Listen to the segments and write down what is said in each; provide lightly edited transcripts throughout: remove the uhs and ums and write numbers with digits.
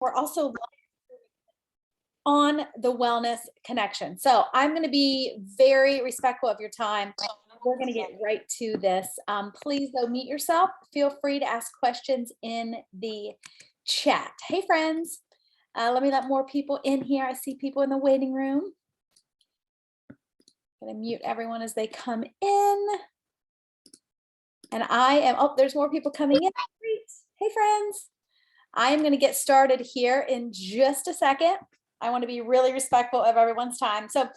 We're also on the Wellness Connection. So I'm going to be very respectful of your time. We're going to get right to this. Please, though, mute yourself. Feel free to ask questions in the chat. Hey, friends. Let me let more people in here. I see people in the waiting room. I'm going to mute everyone as they come in. And I am, oh, there's more people coming in. Great. Hey, friends. I am going to get started here in just a second. I want to be really respectful of everyone's time. So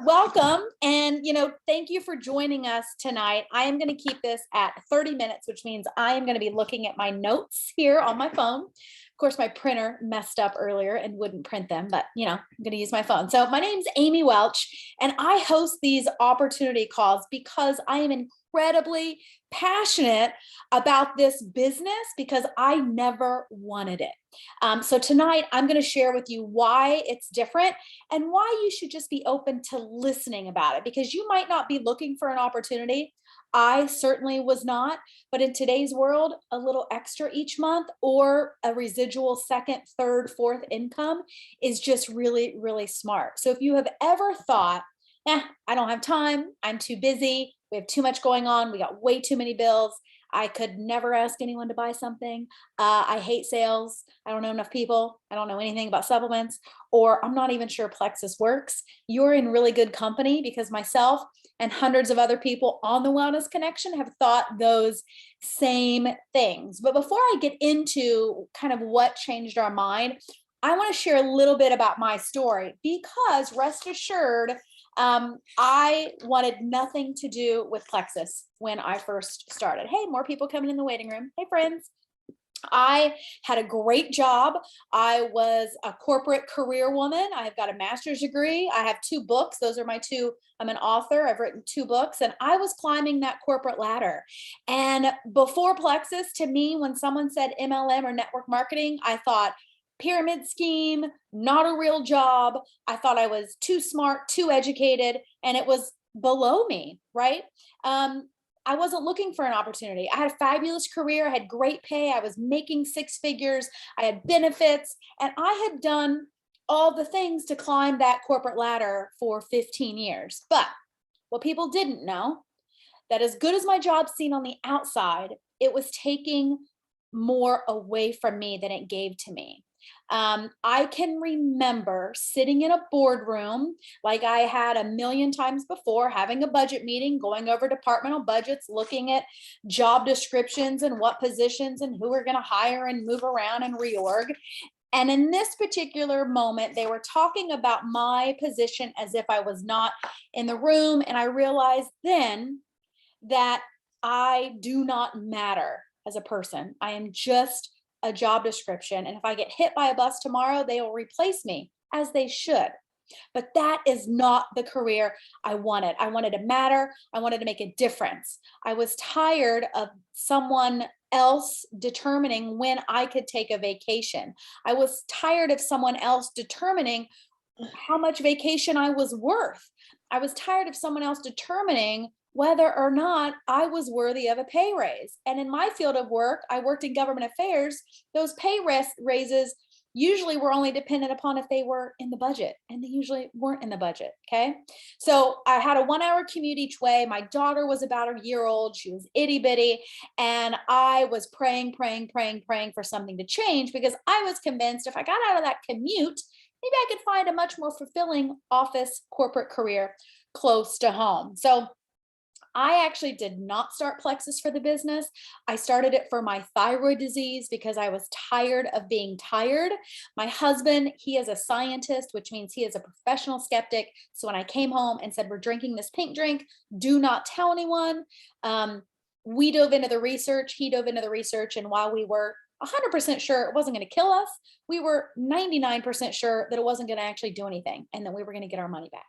welcome. And, thank you for joining us tonight. I am going to keep this at 30 minutes, which means I am going to be looking at my notes here on my phone. Of course, my printer messed up earlier and wouldn't print them, but I'm going to use my phone. So my name's Amy Welch, and I host these opportunity calls because I am incredibly passionate about this business because I never wanted it. So tonight I'm going to share with you why it's different and why you should just be open to listening about it, because you might not be looking for an opportunity. I certainly was not, but in today's world, a little extra each month or a residual second, third, fourth income is just really, really smart. So if you have ever thought, I don't have time, I'm too busy, we have too much going on, we got way too many bills, I could never ask anyone to buy something, I hate sales, I don't know enough people, I don't know anything about supplements, or I'm not even sure plexus works, you're in really good company, because myself and hundreds of other people on the Wellness Connection have thought those same things. But before I get into kind of what changed our mind, I want to share a little bit about my story, because rest assured, I wanted nothing to do with plexus when I first started. Hey, more people coming in the waiting room. Hey, friends. I had a great job. I was a corporate career woman. I've got a master's degree. I have 2 books. Those are my 2. I'm an author. I've written 2 books, and I was climbing that corporate ladder. And before plexus, to me, when someone said MLM or network marketing, I thought, pyramid scheme, not a real job. I thought I was too smart, too educated, and it was below me, right? I wasn't looking for an opportunity. I had a fabulous career. I had great pay. I was making 6 figures. I had benefits, and I had done all the things to climb that corporate ladder for 15 years. But what people didn't know, that as good as my job seemed on the outside, it was taking more away from me than it gave to me. I can remember sitting in a boardroom like I had a million times before, having a budget meeting, going over departmental budgets, looking at job descriptions and what positions and who we're going to hire and move around and reorg. And in this particular moment, they were talking about my position as if I was not in the room. And I realized then that I do not matter as a person. I am just a job description. And if I get hit by a bus tomorrow, they will replace me, as they should. But that is not the career I wanted. I wanted to matter. I wanted to make a difference. I was tired of someone else determining when I could take a vacation. I was tired of someone else determining how much vacation I was worth. I was tired of someone else determining whether or not I was worthy of a pay raise. And in my field of work, I worked in government affairs. Those pay raises usually were only dependent upon if they were in the budget, and they usually weren't in the budget. Okay. So I had a 1-hour commute each way. My daughter was about a year old. She was itty bitty. And I was praying for something to change, because I was convinced if I got out of that commute, maybe I could find a much more fulfilling office corporate career close to home. So I actually did not start plexus for the business. I started it for my thyroid disease because I was tired of being tired. My husband, he is a scientist, which means he is a professional skeptic. So when I came home and said, we're drinking this pink drink, do not tell anyone. We dove into the research, he dove into the research. And while we were 100% sure it wasn't going to kill us, we were 99% sure that it wasn't going to actually do anything and that we were going to get our money back.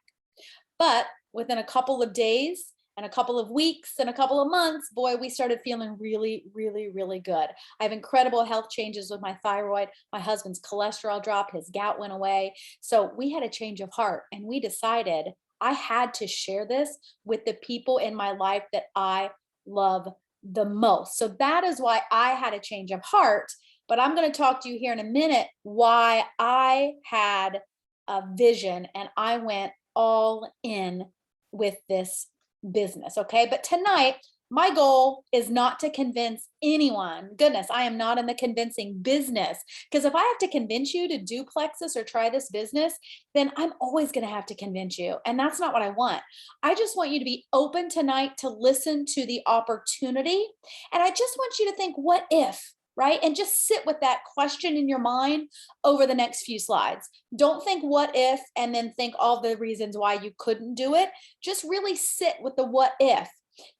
But within a couple of days and a couple of weeks and a couple of months, boy, we started feeling really, really, really good. I have incredible health changes with my thyroid. My husband's cholesterol dropped, his gout went away. So we had a change of heart, and we decided I had to share this with the people in my life that I love the most. So that is why I had a change of heart but I'm going to talk to you here in a minute why I had a vision and I went all in with this business. Okay. But tonight, my goal is not to convince anyone. Goodness, I am not in the convincing business. Because if I have to convince you to do Plexus or try this business, then I'm always going to have to convince you. And that's not what I want. I just want you to be open tonight to listen to the opportunity. And I just want you to think, what if? Right? And just sit with that question in your mind over the next few slides. Don't think what if and then think all the reasons why you couldn't do it. Just really sit with the what if.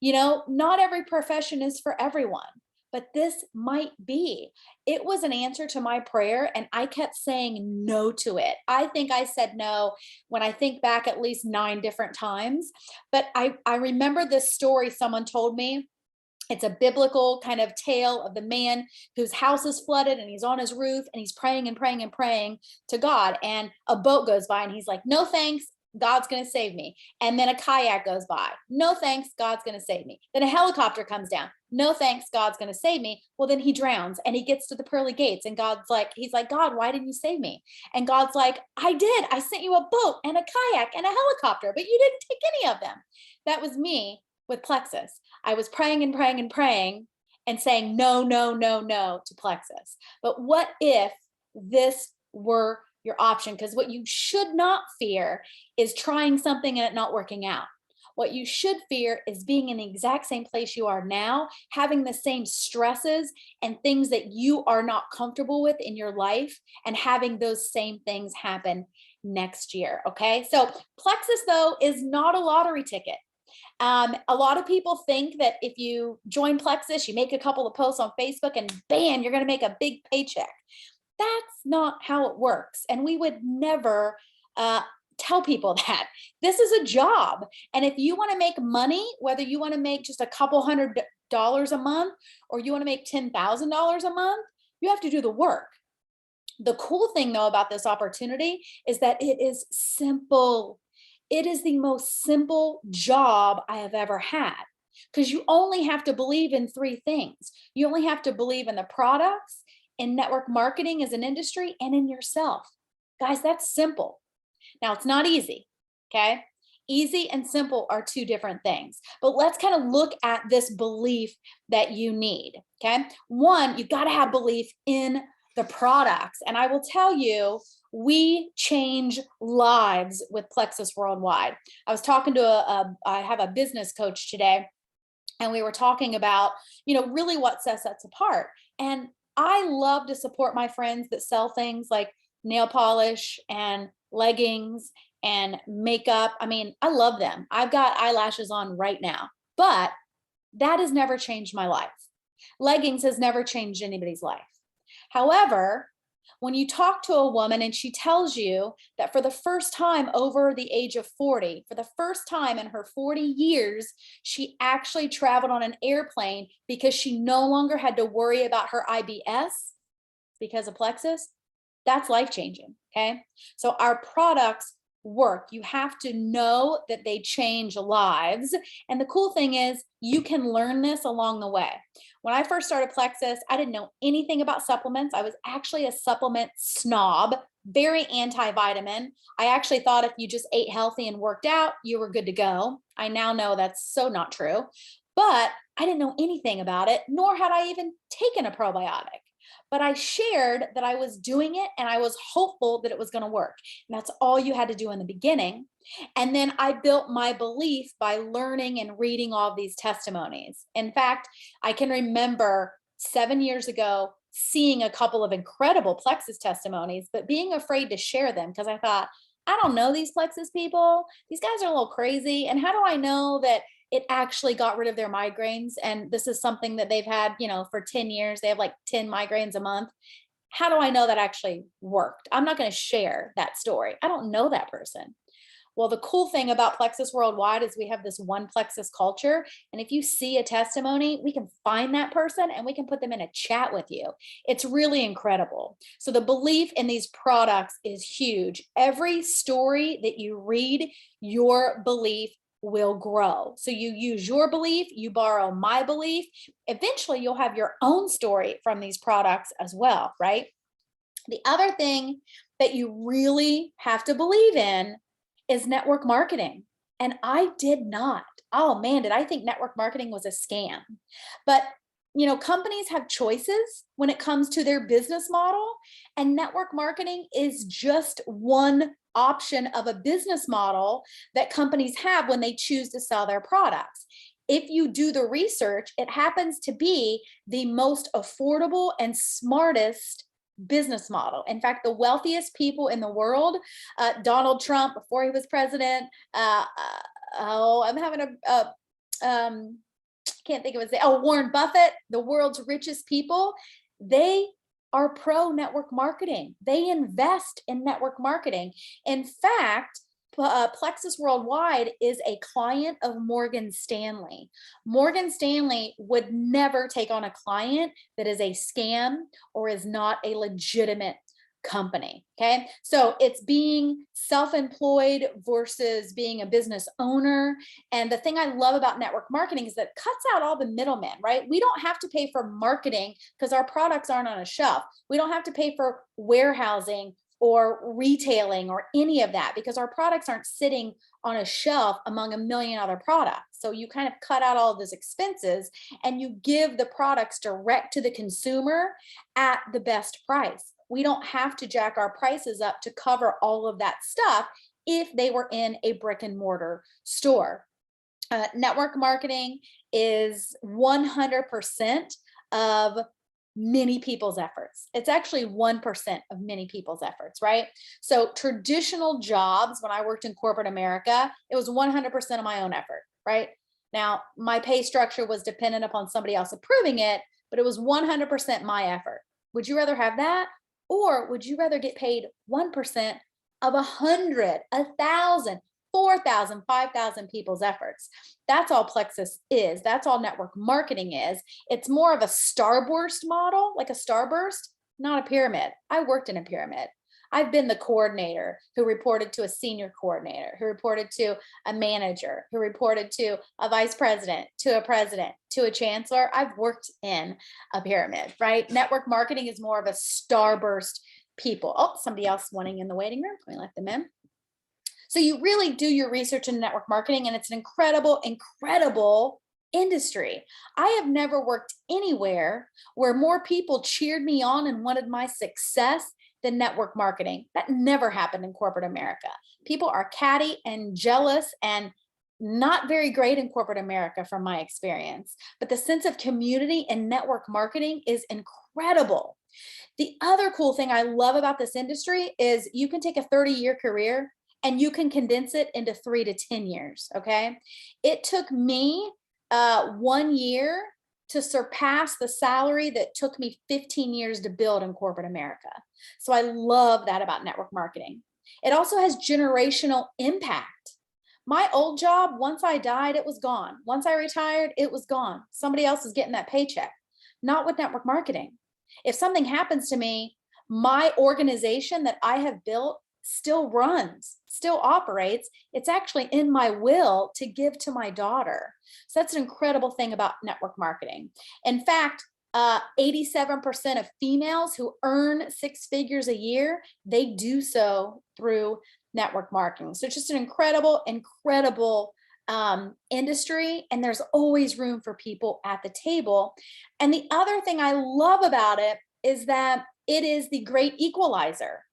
You know, not every profession is for everyone, but this might be. It was an answer to my prayer, and I kept saying no to it. I think I said no when I think back at least 9 different times. But I remember this story someone told me. It's a biblical kind of tale of the man whose house is flooded and he's on his roof and he's praying and praying and praying to God. And a boat goes by and he's like, no thanks, God's going to save me. And then a kayak goes by. No thanks, God's going to save me. Then a helicopter comes down. No thanks, God's going to save me. Well, then he drowns and he gets to the pearly gates and he's like, God, why didn't you save me? And God's like, I did. I sent you a boat and a kayak and a helicopter, but you didn't take any of them. That was me with Plexus. I was praying and praying and praying and saying no, no, no, no to Plexus. But what if this were your option? Because what you should not fear is trying something and it not working out. What you should fear is being in the exact same place you are now, having the same stresses and things that you are not comfortable with in your life, and having those same things happen next year. Okay. So Plexus, though, is not a lottery ticket. A lot of people think that if you join Plexus, you make a couple of posts on Facebook and bam, you're going to make a big paycheck. That's not how it works. And we would never tell people that. This is a job. And if you want to make money, whether you want to make just a couple $100 a month or you want to make $10,000 a month, you have to do the work. The cool thing, though, about this opportunity is that it is simple. It is the most simple job I have ever had, because you only have to believe in 3 things. You only have to believe in the products, in network marketing as an industry, and in yourself. Guys, that's simple. Now, it's not easy, okay? Easy and simple are 2 different things. But let's kind of look at this belief that you need, okay? 1, you got to have belief in the products. And I will tell you, we change lives with Plexus Worldwide. I was talking to I have a business coach today, and we were talking about, really what sets us apart. And I love to support my friends that sell things like nail polish and leggings and makeup. I mean, I love them. I've got eyelashes on right now, but that has never changed my life. Leggings has never changed anybody's life. However, when you talk to a woman and she tells you that for the first time over the age of 40, for the first time in her 40 years, she actually traveled on an airplane because she no longer had to worry about her IBS because of Plexus, that's life-changing, okay? So our products work. You have to know that they change lives. And the cool thing is you can learn this along the way. When I first started Plexus, I didn't know anything about supplements. I was actually a supplement snob, very anti-vitamin. I actually thought if you just ate healthy and worked out, you were good to go. I now know that's so not true, but I didn't know anything about it, nor had I even taken a probiotic. But I shared that I was doing it and I was hopeful that it was going to work. And that's all you had to do in the beginning. And then I built my belief by learning and reading all of these testimonies. In fact, I can remember 7 years ago seeing a couple of incredible Plexus testimonies, but being afraid to share them because I thought, I don't know these Plexus people. These guys are a little crazy. And how do I know that it actually got rid of their migraines? And this is something that they've had, for 10 years. They have like 10 migraines a month. How do I know that actually worked? I'm not going to share that story. I don't know that person. Well, the cool thing about Plexus Worldwide is we have this one Plexus culture. And if you see a testimony, we can find that person and we can put them in a chat with you. It's really incredible. So the belief in these products is huge. Every story that you read, your belief will grow. So you use your belief, you borrow my belief. Eventually, you'll have your own story from these products as well, right? The other thing that you really have to believe in is network marketing. And I did not. Oh man, did I think network marketing was a scam? But companies have choices when it comes to their business model, and network marketing is just one option of a business model that companies have when they choose to sell their products. If you do the research, it happens to be the most affordable and smartest business model. In fact, the wealthiest people in the world, Donald Trump, before he was president, I'm having can't think of his name. Oh, Warren Buffett, the world's richest people, they are pro network marketing. They invest in network marketing. In fact, Plexus Worldwide is a client of Morgan Stanley. Morgan Stanley would never take on a client that is a scam or is not a legitimate company. Okay. So it's being self-employed versus being a business owner. And the thing I love about network marketing is that it cuts out all the middlemen, right? We don't have to pay for marketing because our products aren't on a shelf. We don't have to pay for warehousing or retailing or any of that because our products aren't sitting on a shelf among a million other products. So you kind of cut out all of those expenses and you give the products direct to the consumer at the best price. We don't have to jack our prices up to cover all of that stuff if they were in a brick and mortar store. Network marketing is 100% of many people's efforts. It's actually 1% of many people's efforts, right? So traditional jobs, when I worked in corporate America, it was 100% of my own effort, right? Now, my pay structure was dependent upon somebody else approving it, but it was 100% my effort. Would you rather have that? Or would you rather get paid 1% of 100, 1,000, 4,000, 5,000 people's efforts? That's all Plexus is. That's all network marketing is. It's more of a starburst model, like a starburst, not a pyramid. I worked in a pyramid. I've been the coordinator who reported to a senior coordinator, who reported to a manager, who reported to a vice president, to a chancellor. I've worked in a pyramid, right? Network marketing is more of a starburst people. Oh, somebody else wanting in the waiting room. Let me let them in. So you really do your research in network marketing, and it's an incredible, incredible industry. I have never worked anywhere where more people cheered me on and wanted my success than network marketing. That never happened in corporate America. People are catty and jealous and not very great in corporate America from my experience, but the sense of community in network marketing is incredible. The other cool thing I love about this industry is you can take a 30-year career and you can condense it into 3 to 10 years, okay? It took me 1 year to surpass the salary that took me 15 years to build in corporate America. So I love that about network marketing. It also has generational impact. My old job, once I died, it was gone. Once I retired, it was gone. Somebody else is getting that paycheck. Not with network marketing. If something happens to me, my organization that I have built still runs, still operates. It's actually in my will to give to my daughter. So that's an incredible thing about network marketing. In fact, 87% of females who earn 6 figures a year, they do so through network marketing. So it's just an incredible, incredible industry, and there's always room for people at the table. And the other thing I love about it is that it is the great equalizer.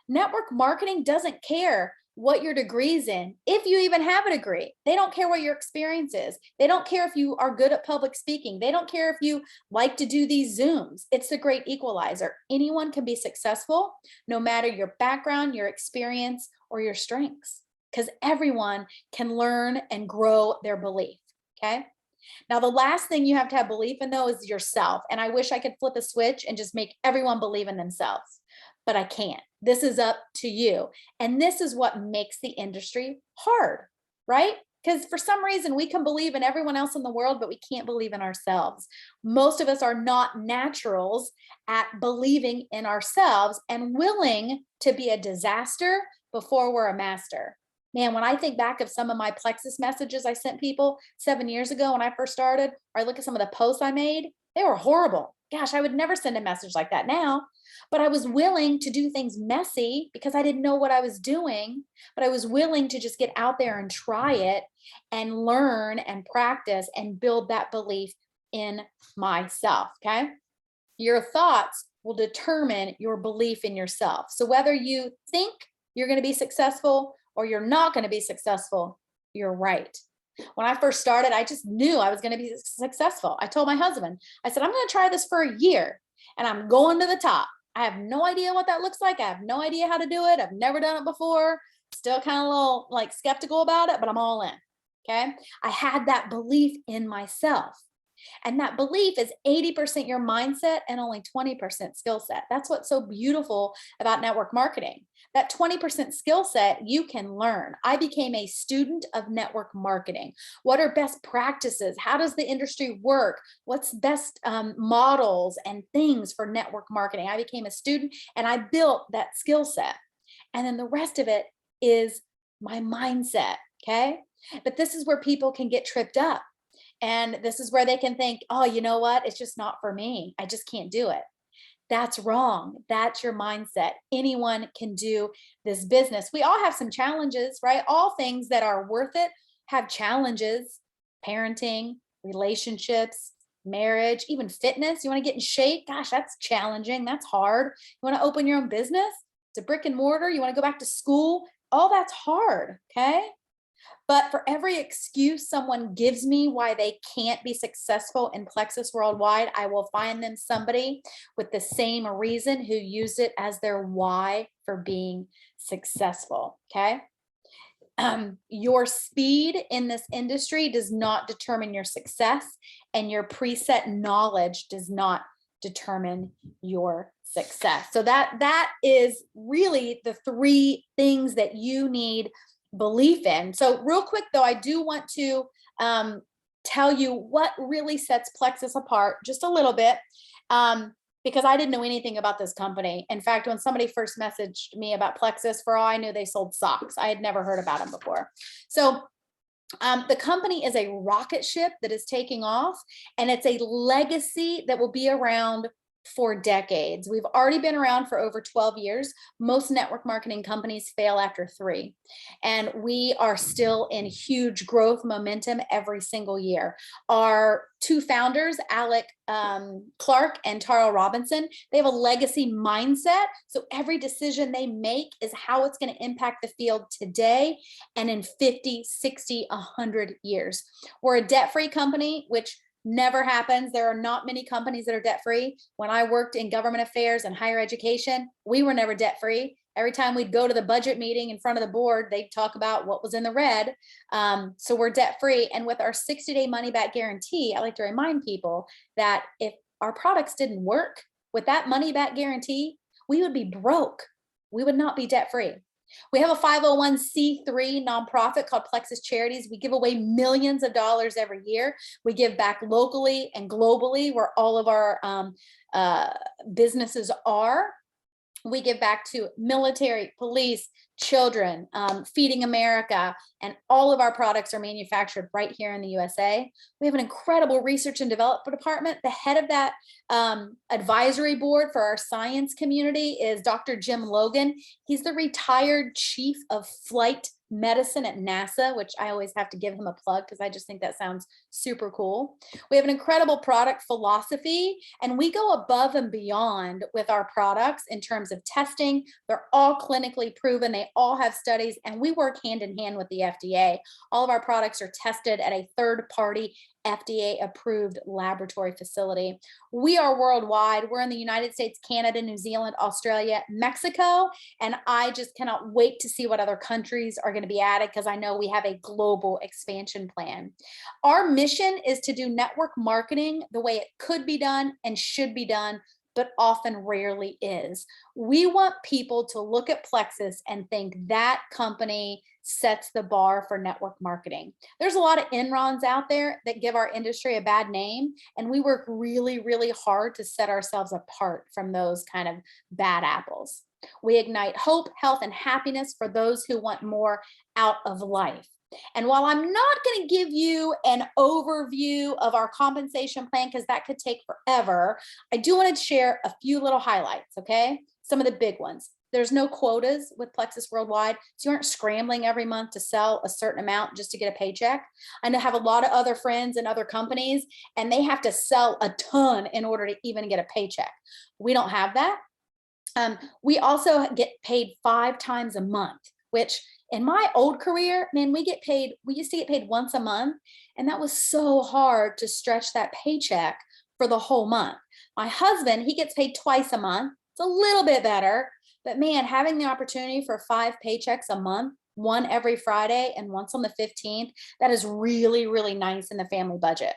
Network marketing doesn't care what your degree's in, if you even have a degree. They don't care what your experience is. They don't care if you are good at public speaking. They don't care if you like to do these Zooms. It's the great equalizer. Anyone can be successful, no matter your background, your experience, or your strengths, because everyone can learn and grow their belief, okay? Now, the last thing you have to have belief in, though, is yourself. And I wish I could flip a switch and just make everyone believe in themselves, but I can't. This is up to you. And this is what makes the industry hard, right? Because for some reason we can believe in everyone else in the world, but we can't believe in ourselves. Most of us are not naturals at believing in ourselves and willing to be a disaster before we're a master. Man, when I think back of some of my plexus messages I sent people 7 years ago when I first started, or I look at some of the posts I made, they were horrible. Gosh, I would never send a message like that now. But I was willing to do things messy because I didn't know what I was doing. But I was willing to just get out there and try it and learn and practice and build that belief in myself. Okay. Your thoughts will determine your belief in yourself. So whether you think you're going to be successful or you're not going to be successful, you're right. When I first started, I just knew I was going to be successful. I told my husband, I said, I'm going to try this for a year and I'm going to the top. I have no idea what that looks like. I have no idea how to do it. I've never done it before. Still kind of a little like skeptical about it, but I'm all in. Okay. I had that belief in myself. And that belief is 80% your mindset and only 20% skill set. That's what's so beautiful about network marketing. That 20% skill set you can learn. I became a student of network marketing. What are best practices? How does the industry work? What's best models and things for network marketing? I became a student and I built that skill set. And then the rest of it is my mindset. Okay. But this is where people can get tripped up. And this is where they can think, oh, you know what? It's just not for me. I just can't do it. That's wrong. That's your mindset. Anyone can do this business. We all have some challenges, right? All things that are worth it have challenges: parenting, relationships, marriage, even fitness. You want to get in shape? Gosh, that's challenging. That's hard. You want to open your own business? It's a brick and mortar. You want to go back to school? All that's hard. Okay. But for every excuse someone gives me why they can't be successful in Plexus Worldwide, I will find them somebody with the same reason who used it as their why for being successful. Okay. Your speed in this industry does not determine your success, and your preset knowledge does not determine your success. So that is really the three things that you need belief in. So real quick though, I do want to tell you what really sets Plexus apart just a little bit, because I didn't know anything about this company. In fact, when somebody first messaged me about Plexus, for all I knew, they sold socks. I had never heard about them before. So the company is a rocket ship that is taking off, and it's a legacy that will be around for decades. We've already been around for over 12 years. Most network marketing companies fail after 3. And we are still in huge growth momentum every single year. Our 2 founders, Alec Clark and Tara Robinson, they have a legacy mindset. So every decision they make is how it's going to impact the field today and in 50, 60, 100 years. We're a debt-free company, which never happens. There are not many companies that are debt-free. When I worked in government affairs and higher education, we were never debt-free. Every time we'd go to the budget meeting in front of the board, they'd talk about what was in the red. So we're debt-free. And with our 60-day money-back guarantee, I like to remind people that if our products didn't work with that money-back guarantee, we would be broke. We would not be debt-free. We have a 501c3 nonprofit called Plexus Charities. We give away millions of dollars every year. We give back locally and globally where all of our businesses are. We give back to military, police, children, Feeding America, and all of our products are manufactured right here in the USA. We have an incredible research and development department. The head of that advisory board for our science community is Dr. Jim Logan. He's the retired chief of flight medicine at NASA, which I always have to give him a plug because I just think that sounds super cool. We have an incredible product philosophy, and we go above and beyond with our products in terms of testing. They're all clinically proven. They all have studies, and we work hand in hand with the FDA. All of our products are tested at a third-party FDA approved laboratory facility. We are worldwide. We're in the United States, Canada, New Zealand, Australia, Mexico, and I just cannot wait to see what other countries are going to be added because I know we have a global expansion plan. Our mission is to do network marketing the way it could be done and should be done, but often rarely is. We want people to look at Plexus and think that company sets the bar for network marketing. There's a lot of Enrons out there that give our industry a bad name, and we work really, really hard to set ourselves apart from those kind of bad apples. We ignite hope, health, and happiness for those who want more out of life. And while I'm not going to give you an overview of our compensation plan, because that could take forever, I do want to share a few little highlights, okay? Some of the big ones. There's no quotas with Plexus Worldwide, so you aren't scrambling every month to sell a certain amount just to get a paycheck. I know I have a lot of other friends in other companies, and they have to sell a ton in order to even get a paycheck. We don't have that. We also get paid 5 times a month, which in my old career, man, we used to get paid once a month, and that was so hard to stretch that paycheck for the whole month. My husband, he gets paid twice a month. It's a little bit better, but man, having the opportunity for 5 paychecks a month, one every Friday and once on the 15th, that is really, really nice in the family budget.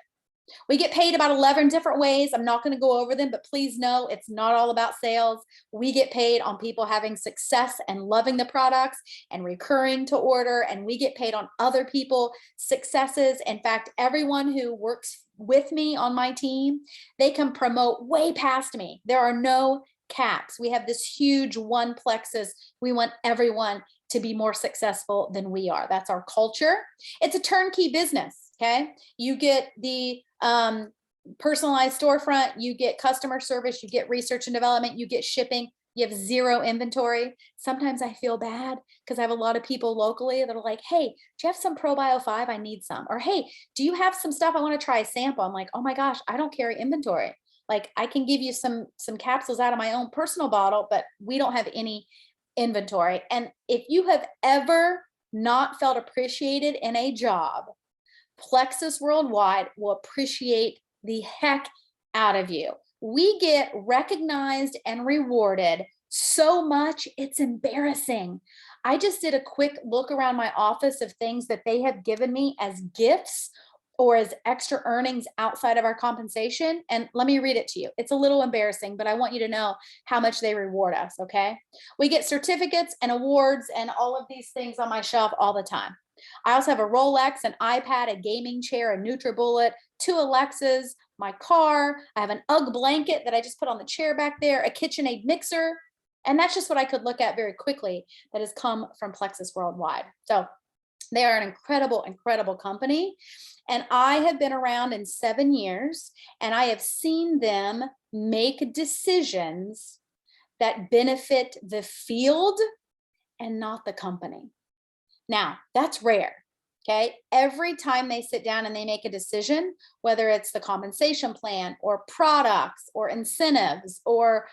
We get paid about 11 different ways. I'm not going to go over them, but please know it's not all about sales. We get paid on people having success and loving the products and recurring to order, and we get paid on other people successes. In fact, everyone who works with me on my team, they can promote way past me. There are no caps. We have this huge one plexus. We want everyone to be more successful than we are. That's our culture. It's a turnkey business. Okay. You get the personalized storefront, you get customer service, you get research and development, you get shipping, you have 0 inventory. Sometimes I feel bad because I have a lot of people locally that are like, hey, do you have some ProBio 5? I need some. Or hey, do you have some stuff I want to try a sample? I'm like, oh my gosh, I don't carry inventory. Like I can give you some capsules out of my own personal bottle, but we don't have any inventory. And if you have ever not felt appreciated in a job, Plexus Worldwide will appreciate the heck out of you. We get recognized and rewarded so much, it's embarrassing. I just did a quick look around my office of things that they have given me as gifts or as extra earnings outside of our compensation. And let me read it to you. It's a little embarrassing, but I want you to know how much they reward us, okay? We get certificates and awards and all of these things on my shelf all the time. I also have a Rolex, an iPad, a gaming chair, a NutriBullet, 2 Alexas, my car. I have an UGG blanket that I just put on the chair back there, a KitchenAid mixer. And that's just what I could look at very quickly that has come from Plexus Worldwide. So they are an incredible, incredible company. And I have been around in 7 years, and I have seen them make decisions that benefit the field and not the company. Now, that's rare, okay? Every time they sit down and they make a decision, whether it's the compensation plan or products or incentives or,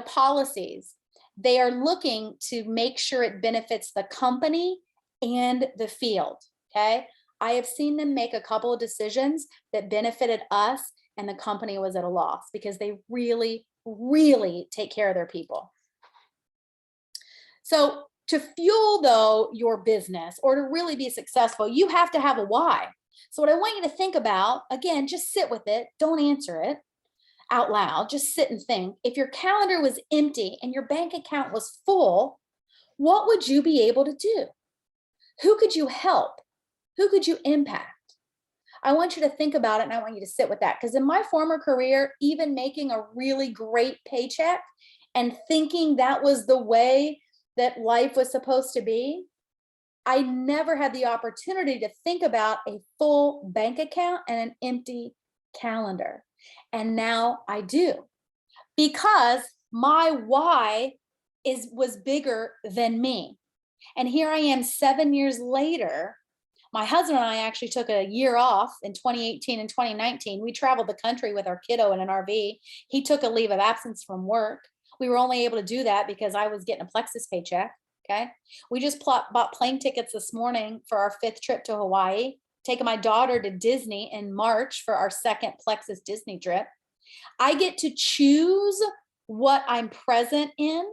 policies, they are looking to make sure it benefits the company and the field, okay? I have seen them make a couple of decisions that benefited us and the company was at a loss because they really, really take care of their people. So to fuel, though, your business or to really be successful, you have to have a why. So what I want you to think about, again, just sit with it. Don't answer it out loud. Just sit and think. If your calendar was empty and your bank account was full, what would you be able to do? Who could you help? Who could you impact? I want you to think about it, and I want you to sit with that. Because in my former career, even making a really great paycheck and thinking that was the way that life was supposed to be, I never had the opportunity to think about a full bank account and an empty calendar. And now I do, because my why was bigger than me. And here I am 7 years later. My husband and I actually took a year off in 2018 and 2019. We traveled the country with our kiddo in an RV. He took a leave of absence from work. We were only able to do that because I was getting a Plexus paycheck, okay? We just bought plane tickets this morning for our 5th trip to Hawaii, taking my daughter to Disney in March for our 2nd Plexus Disney trip. I get to choose what I'm present in,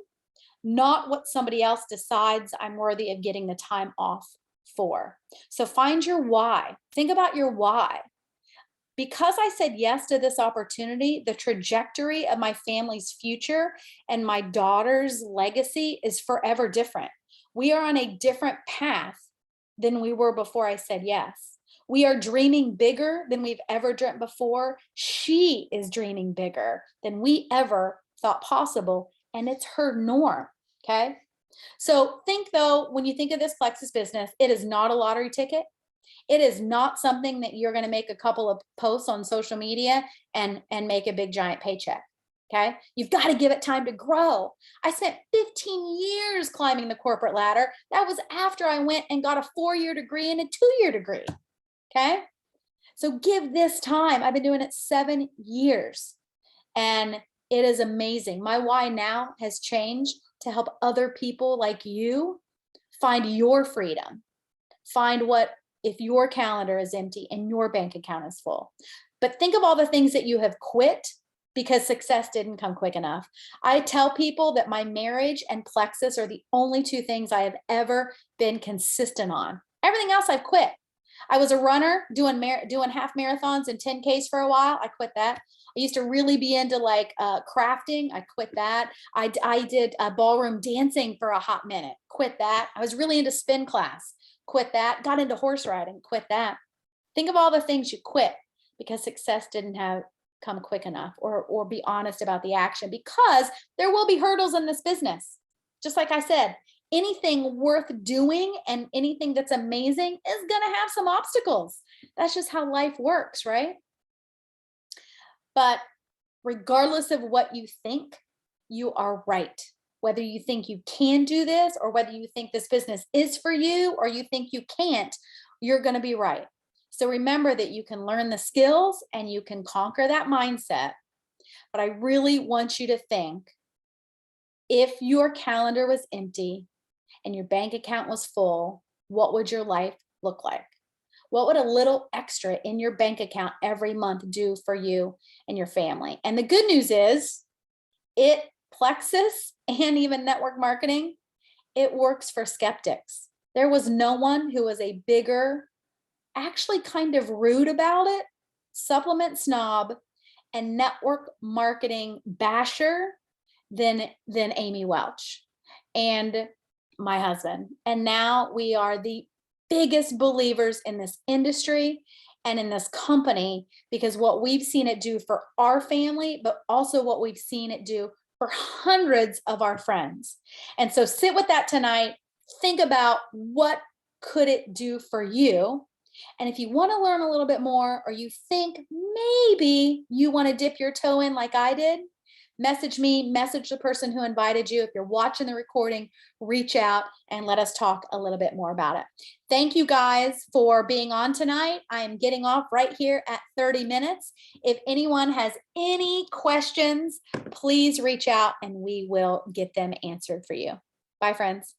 not what somebody else decides I'm worthy of getting the time off for. So find your why. Think about your why. Because I said yes to this opportunity, the trajectory of my family's future and my daughter's legacy is forever different. We are on a different path than we were before I said yes. We are dreaming bigger than we've ever dreamt before. She is dreaming bigger than we ever thought possible, and it's her norm. Okay. So think though, when you think of this plexus business, it is not a lottery ticket. It is not something that you're going to make a couple of posts on social media and make a big giant paycheck. Okay. You've got to give it time to grow. I spent 15 years climbing the corporate ladder. That was after I went and got a 4-year degree and a 2-year degree. Okay. So give this time. I've been doing it 7 years and it is amazing. My why now has changed to help other people like you find your freedom. Find what if your calendar is empty and your bank account is full. But think of all the things that you have quit because success didn't come quick enough. I tell people that my marriage and plexus are the only 2 things I have ever been consistent on. Everything else I've quit. I was a runner doing half marathons and 10Ks for a while. I quit that. I used to really be into like crafting. I quit that. I did ballroom dancing for a hot minute. Quit that. I was really into spin class. Quit that. Got into horse riding. Quit that. Think of all the things you quit because success didn't come quick enough, or be honest about the action, because there will be hurdles in this business. Just like I said, anything worth doing and anything that's amazing is going to have some obstacles. That's just how life works, right? But regardless of what you think, you are right. Whether you think you can do this or whether you think this business is for you or you think you can't, you're going to be right. So remember that you can learn the skills and you can conquer that mindset. But I really want you to think, if your calendar was empty and your bank account was full, what would your life look like? What would a little extra in your bank account every month do for you and your family? And the good news is, plexus and even network marketing, it works for skeptics. There was no one who was a bigger, actually kind of rude about it, supplement snob and network marketing basher than Amy Welch and my husband. And now we are the biggest believers in this industry and in this company, because what we've seen it do for our family, but also what we've seen it do for hundreds of our friends. And so sit with that tonight. Think about what could it do for you. And if you want to learn a little bit more, or you think maybe you want to dip your toe in like I did, message me, message the person who invited you. If you're watching the recording, reach out and let us talk a little bit more about it. Thank you guys for being on tonight. I am getting off right here at 30 minutes. If anyone has any questions, please reach out and we will get them answered for you. Bye, friends.